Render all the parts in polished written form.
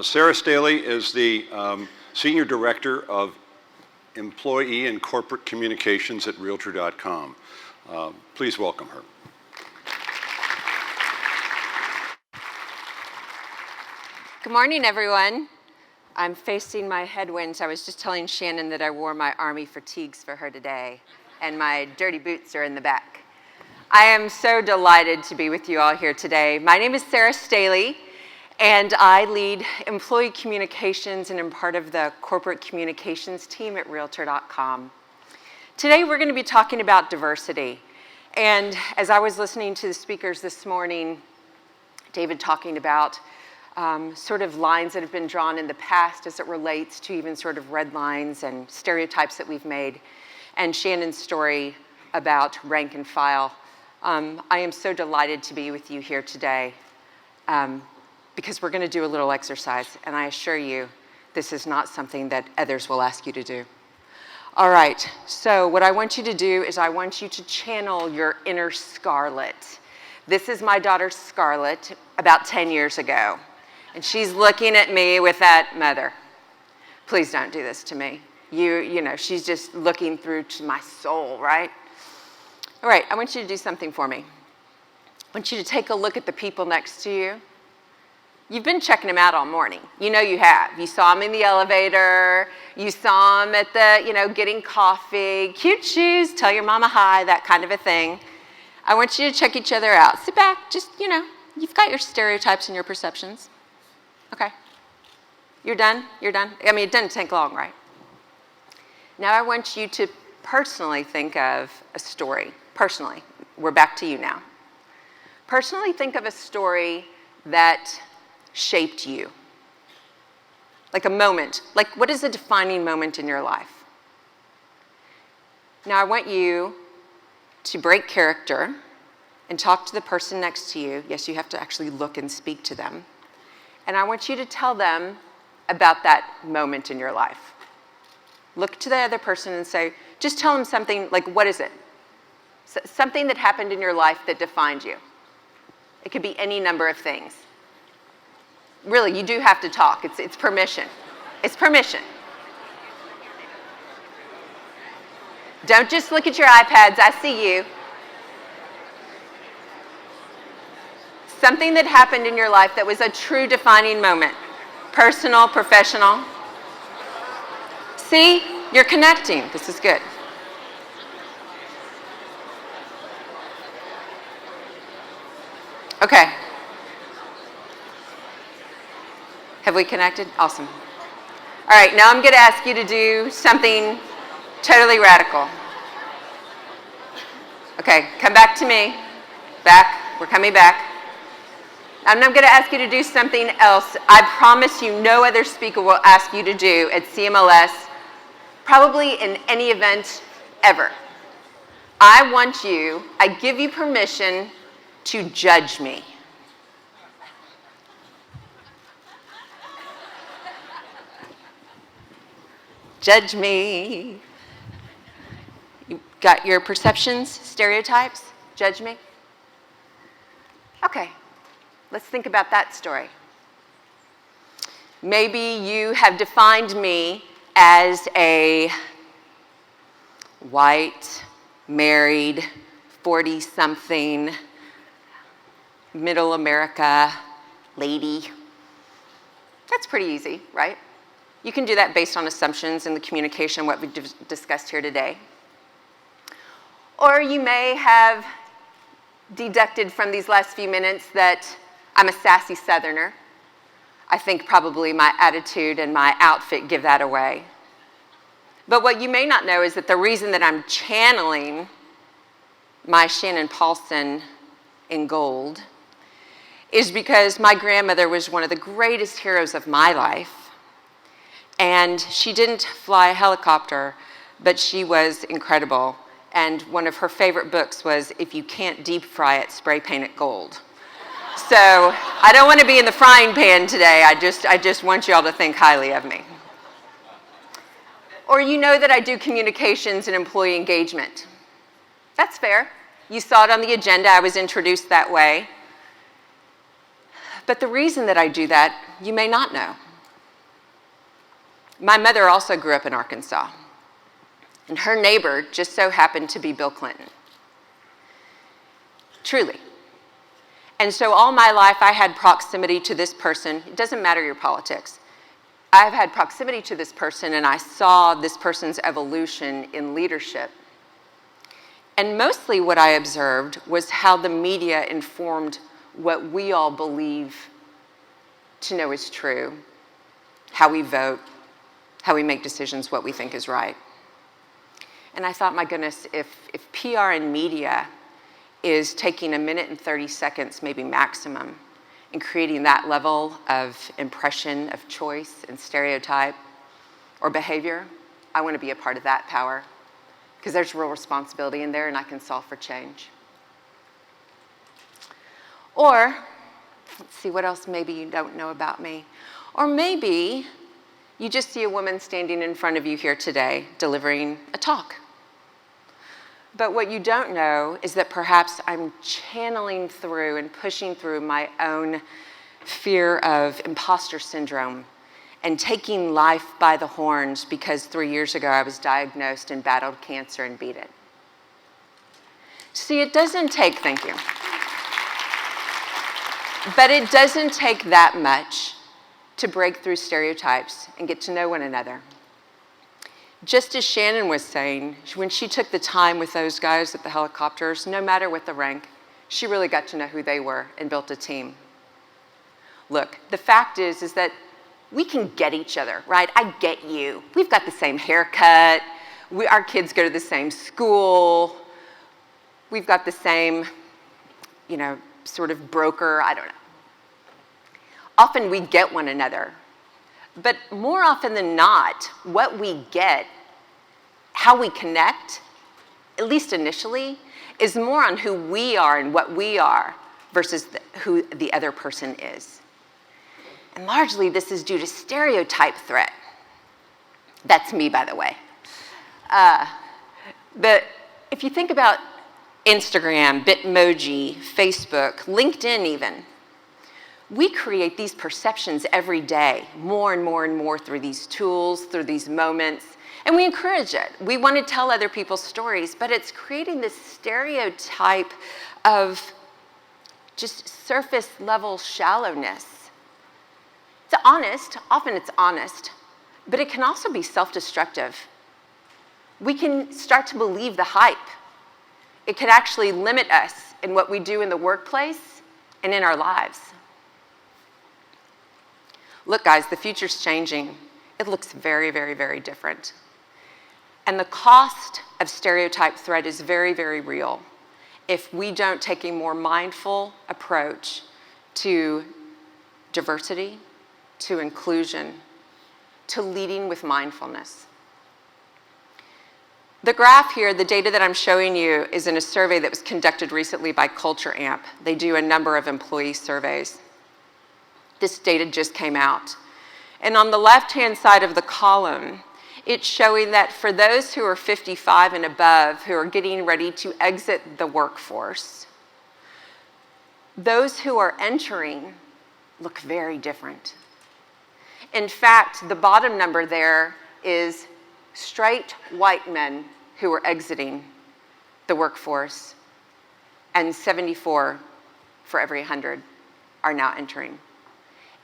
Sarah Staley is the Senior Director of Employee and Corporate Communications at Realtor.com. Please welcome her. Good morning, everyone. I'm facing my headwinds. I was just telling Shannon that I wore my Army fatigues for her today, and my dirty boots are in the back. I am so delighted to be with you all here today. My name is Sarah Staley, and I lead employee communications and am part of the corporate communications team at Realtor.com. Today, we're going to be talking about diversity. And as I was listening to the speakers this morning, David talking about sort of lines that have been drawn in the past as it relates to even sort of red lines and stereotypes that we've made, and Shannon's story about rank and file. I am so delighted to be with you here today because we're going to do a little exercise, and I assure you this is not something that others will ask you to do. All right, so what I want you to do is I want you to channel your inner Scarlett. This is my daughter Scarlett about 10 years ago. And she's looking at me with that, "Mother, please don't do this to me." You know, she's just looking through to my soul, right? All right, I want you to do something for me. I want you to take a look at the people next to you. You've been checking them out all morning. You know you have. You saw them in the elevator. You saw them at the, getting coffee. Cute shoes, tell your mama hi, that kind of a thing. I want you to check each other out. Sit back, just, you've got your stereotypes and your perceptions. Okay. You're done? You're done? I mean, it doesn't take long, right? Now I want you to personally think of a story. Personally. We're back to you now. Personally think of a story that shaped you. Like a moment. Like, what is a defining moment in your life? Now I want you to break character and talk to the person next to you. Yes, you have to actually look and speak to them. And I want you to tell them about that moment in your life. Look to the other person and say, just tell them something, like, what is it? Something that happened in your life that defined you. It could be any number of things. Really, you do have to talk. It's permission. It's permission. Don't just look at your iPads. I see you. Something that happened in your life that was a true defining moment. Personal, professional. See, you're connecting. This is good. Okay. Have we connected? Awesome. All right, now I'm going to ask you to do something totally radical. Okay, come back to me. Back. We're coming back. And I'm going to ask you to do something else I promise you no other speaker will ask you to do at CMLS, probably in any event ever. I give you permission to judge me. Judge me. You got your perceptions, stereotypes? Judge me? Okay. Let's think about that story. Maybe you have defined me as a white, married, 40-something, middle America lady. That's pretty easy, right? You can do that based on assumptions and the communication, what we discussed here today. Or you may have deducted from these last few minutes that I'm a sassy Southerner. I think probably my attitude and my outfit give that away. But what you may not know is that the reason that I'm channeling my Shannon Paulson in gold is because my grandmother was one of the greatest heroes of my life. And she didn't fly a helicopter, but she was incredible. And one of her favorite books was, "If you can't deep fry it, spray paint it gold." So I don't want to be in the frying pan today. I just want you all to think highly of me. Or you know that I do communications and employee engagement. That's fair. You saw it on the agenda. I was introduced that way. But the reason that I do that, you may not know. My mother also grew up in Arkansas, and her neighbor just so happened to be Bill Clinton. Truly. And so all my life I had proximity to this person. It doesn't matter your politics. I've had proximity to this person, and I saw this person's evolution in leadership. And mostly what I observed was how the media informed what we all believe to know is true, how we vote, how we make decisions, what we think is right. And I thought, my goodness, if PR and media is taking a minute and 30 seconds, maybe maximum, and creating that level of impression of choice and stereotype or behavior, I want to be a part of that power, because there's real responsibility in there and I can solve for change. Or, let's see what else maybe you don't know about me. Or maybe you just see a woman standing in front of you here today delivering a talk. But what you don't know is that perhaps I'm channeling through and pushing through my own fear of imposter syndrome and taking life by the horns because 3 years ago I was diagnosed and battled cancer and beat it. See, it doesn't take, thank you. But it doesn't take that much to break through stereotypes and get to know one another. Just as Shannon was saying, when she took the time with those guys at the helicopters, no matter what the rank, she really got to know who they were and built a team. Look, the fact is that we can get each other, right? I get you. We've got the same haircut. Our kids go to the same school. We've got the same, sort of broker, I don't know. Often we get one another. But more often than not, what we get, how we connect, at least initially, is more on who we are and what we are versus who the other person is. And largely this is due to stereotype threat. That's me, by the way. But if you think about Instagram, Bitmoji, Facebook, LinkedIn even, we create these perceptions every day, more and more and more through these tools, through these moments, and we encourage it. We want to tell other people's stories, but it's creating this stereotype of just surface level shallowness. It's honest, often it's honest, but it can also be self-destructive. We can start to believe the hype. It could actually limit us in what we do in the workplace and in our lives. Look, guys, the future's changing. It looks very, very, very different. And the cost of stereotype threat is very, very real if we don't take a more mindful approach to diversity, to inclusion, to leading with mindfulness. The graph here, the data that I'm showing you, is in a survey that was conducted recently by Culture Amp. They do a number of employee surveys. This data just came out. And on the left-hand side of the column, it's showing that for those who are 55 and above, who are getting ready to exit the workforce, those who are entering look very different. In fact, the bottom number there is straight white men who are exiting the workforce, and 74 for every 100 are now entering.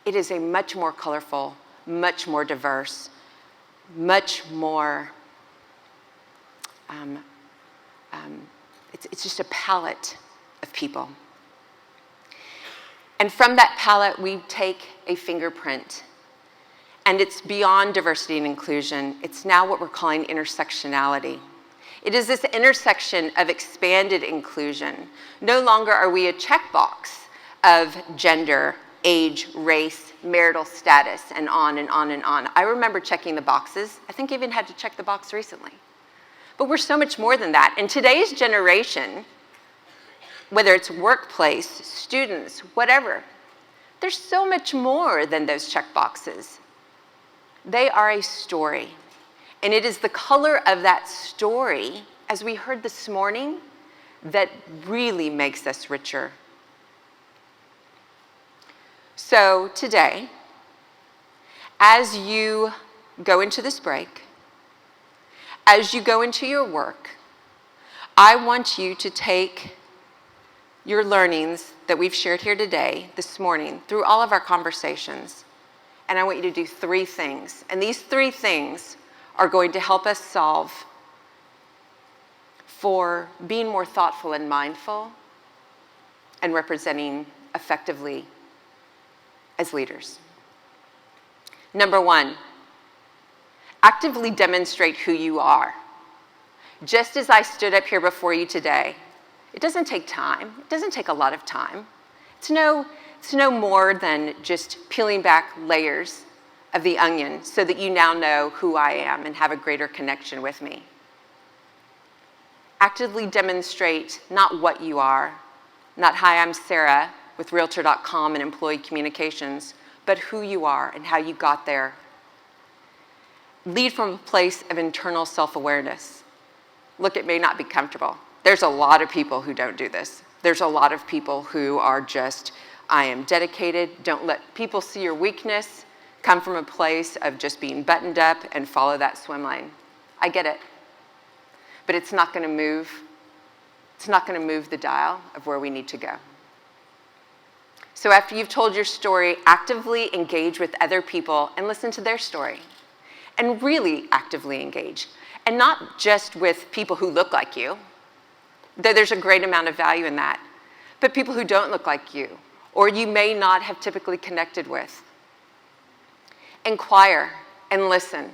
It is a much more colorful, much more diverse, much more, it's just a palette of people. And from that palette, we take a fingerprint. And it's beyond diversity and inclusion. It's now what we're calling intersectionality. It is this intersection of expanded inclusion. No longer are we a checkbox of gender, age, race, marital status, and on and on and on. I remember checking the boxes. I think I even had to check the box recently. But we're so much more than that. In today's generation, whether it's workplace, students, whatever, there's so much more than those checkboxes. They are a story. And it is the color of that story, as we heard this morning, that really makes us richer. So today, as you go into this break, as you go into your work, I want you to take your learnings that we've shared here today, this morning, through all of our conversations, and I want you to do 3 things. And these 3 things are going to help us solve for being more thoughtful and mindful and representing effectively as leaders. Number 1, actively demonstrate who you are. Just as I stood up here before you today, it doesn't take time. It doesn't take a lot of time. It's no more than just peeling back layers of the onion so that you now know who I am and have a greater connection with me. Actively demonstrate not what you are, not hi, I'm Sarah with Realtor.com and Employee Communications, but who you are and how you got there. Lead from a place of internal self-awareness. Look, it may not be comfortable. There's a lot of people who don't do this. There's a lot of people who are just, I am dedicated, don't let people see your weakness, come from a place of just being buttoned up and follow that swim lane. I get it. But it's not going to move. It's not going to move the dial of where we need to go. So after you've told your story, actively engage with other people and listen to their story. And really actively engage. And not just with people who look like you, though there's a great amount of value in that, but people who don't look like you, or you may not have typically connected with. Inquire and listen.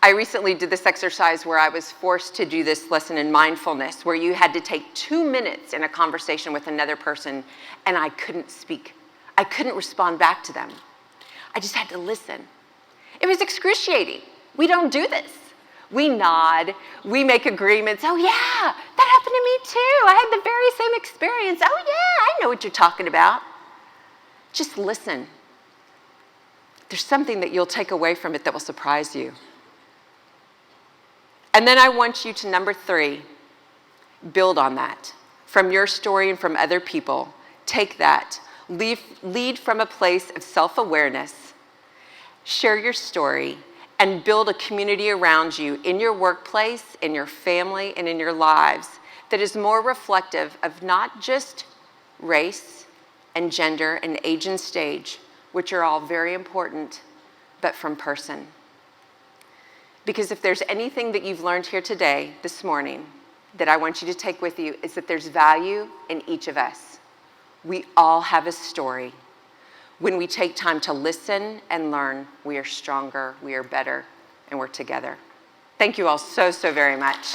I recently did this exercise where I was forced to do this lesson in mindfulness, where you had to take 2 minutes in a conversation with another person, and I couldn't speak. I couldn't respond back to them. I just had to listen. It was excruciating. We don't do this. We nod, we make agreements. Oh yeah, that happened to me too. I had the very same experience. Oh yeah, I know what you're talking about. Just listen. There's something that you'll take away from it that will surprise you. And then I want you to, number 3, build on that. From your story and from other people, take that. Lead from a place of self-awareness. Share your story and build a community around you in your workplace, in your family, and in your lives that is more reflective of not just race and gender and age and stage, which are all very important, but from person. Because if there's anything that you've learned here today, this morning, that I want you to take with you, is that there's value in each of us. We all have a story. When we take time to listen and learn, we are stronger, we are better, and we're together. Thank you all so, so very much.